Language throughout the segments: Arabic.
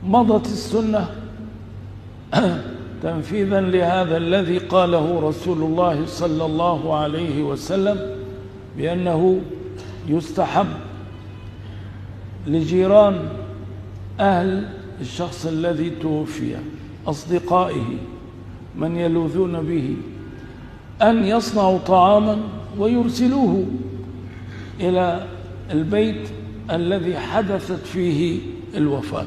مضت السنة تنفيذا لهذا الذي قاله رسول الله صلى الله عليه وسلم بأنه يستحب لجيران أهل الشخص الذي توفي أصدقائه من يلوذون به أن يصنعوا طعاما ويرسلوه إلى البيت الذي حدثت فيه الوفاة.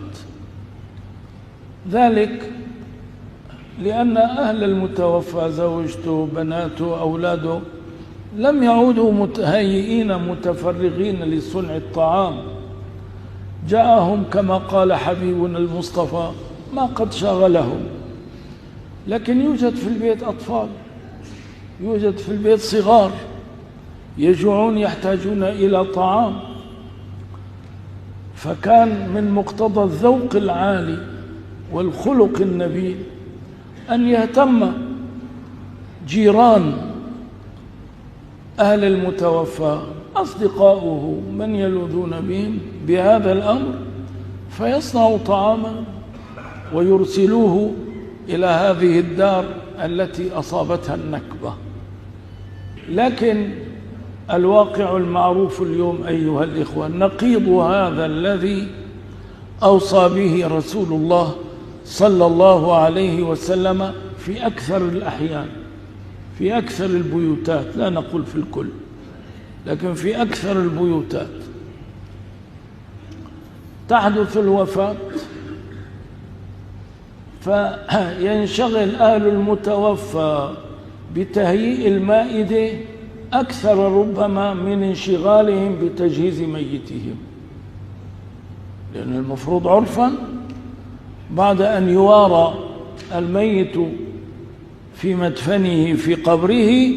ذلك لأن أهل المتوفى زوجته بناته أولاده لم يعودوا متهيئين متفرغين لصنع الطعام، جاءهم كما قال حبيبنا المصطفى ما قد شغلهم، لكن يوجد في البيت أطفال، يوجد في البيت صغار يجوعون يحتاجون إلى طعام. فكان من مقتضى الذوق العالي والخلق النبيل أن يهتم جيران أهل المتوفى أصدقاؤه من يلوذون بهم بهذا الأمر، فيصنعوا طعاما ويرسلوه إلى هذه الدار التي أصابتها النكبة. لكن الواقع المعروف اليوم أيها الإخوة نقيض هذا الذي أوصى به رسول الله صلى الله عليه وسلم في أكثر الأحيان، في أكثر البيوتات، لا نقول في الكل لكن في أكثر البيوتات تحدث الوفاة، فينشغل أهل المتوفى بتهيئ المائدة أكثر ربما من انشغالهم بتجهيز ميتهم، لأن المفروض عرفا بعد أن يوارى الميت في مدفنه في قبره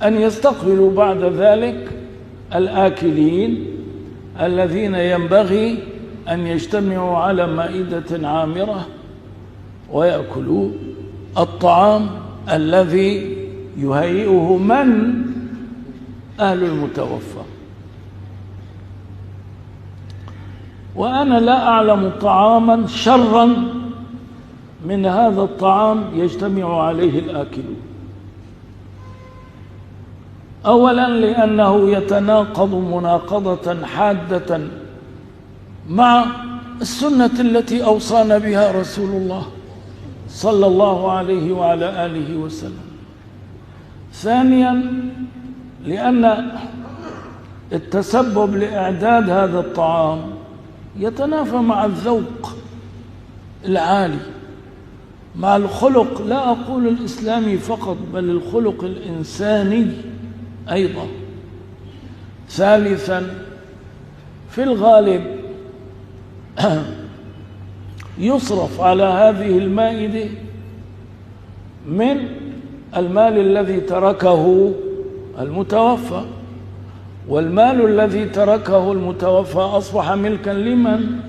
أن يستقبلوا بعد ذلك الآكلين الذين ينبغي أن يجتمعوا على مائدة عامرة ويأكلوا الطعام الذي يهيئه من أهل المتوفى. وأنا لا أعلم طعاما شرا من هذا الطعام يجتمع عليه الآكلون. أولا لأنه يتناقض مناقضة حادة مع السنة التي أوصانا بها رسول الله صلى الله عليه وعلى آله وسلم. ثانيا لأن التسبب لإعداد هذا الطعام يتنافى مع الذوق العالي، مع الخلق، لا أقول الإسلامي فقط بل الخلق الإنساني أيضا. ثالثا في الغالب يصرف على هذه المائدة من المال الذي تركه المتوفى، والمال الذي تركه المتوفى أصبح ملكا لمن؟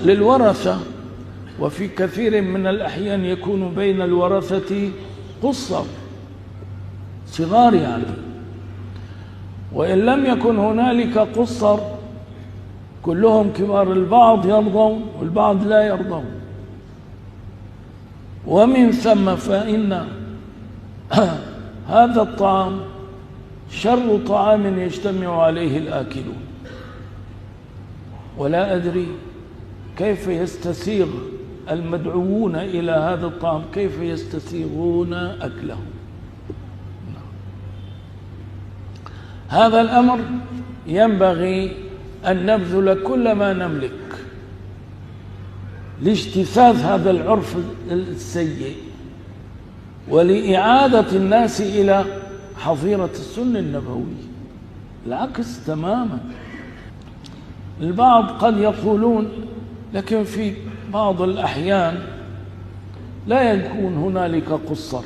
للورثة، وفي كثير من الأحيان يكون بين الورثة قصر صغار يعني، وإن لم يكن هنالك قصر كلهم كبار، البعض يرضون والبعض لا يرضون. ومن ثم فإن هذا الطعام شر طعام يجتمع عليه الآكلون، ولا أدري كيف يستسيغ المدعوون إلى هذا الطعام، كيف يستسيغون أكله. هذا الأمر ينبغي أن نبذل كل ما نملك لاجتثاث هذا العرف السيء ولإعادة الناس إلى حظيرة السنة النبوية. العكس تماما. البعض قد يقولون لكن في بعض الأحيان لا يكون هنالك قصر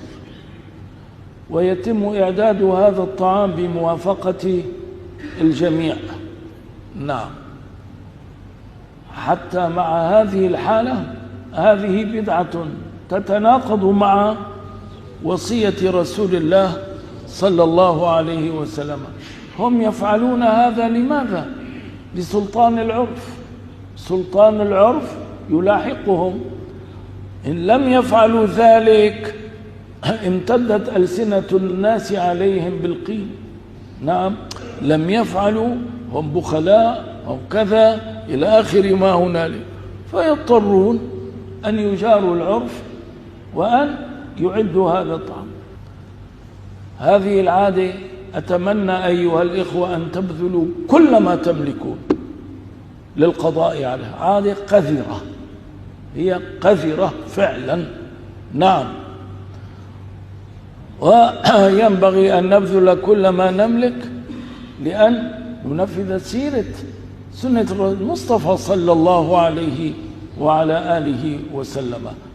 ويتم إعداد هذا الطعام بموافقة الجميع. نعم، حتى مع هذه الحالة هذه بدعة تتناقض مع وصية رسول الله صلى الله عليه وسلم. هم يفعلون هذا لماذا؟ لسلطان العرف. سلطان العرف يلاحقهم. إن لم يفعلوا ذلك امتدت ألسنة الناس عليهم بالقيل. نعم، لم يفعلوا، هم بخلاء أو كذا إلى آخر ما هنالك، فيضطرون أن يجاروا العرف وأن يعدوا هذا الطعام. هذه العادة أتمنى أيها الإخوة أن تبذلوا كل ما تملكون للقضاء عليها. عادة قذرة، هي قذرة فعلا. نعم، وينبغي أن نبذل كل ما نملك لأن ننفذ سنة المصطفى صلى الله عليه وعلى آله وسلم.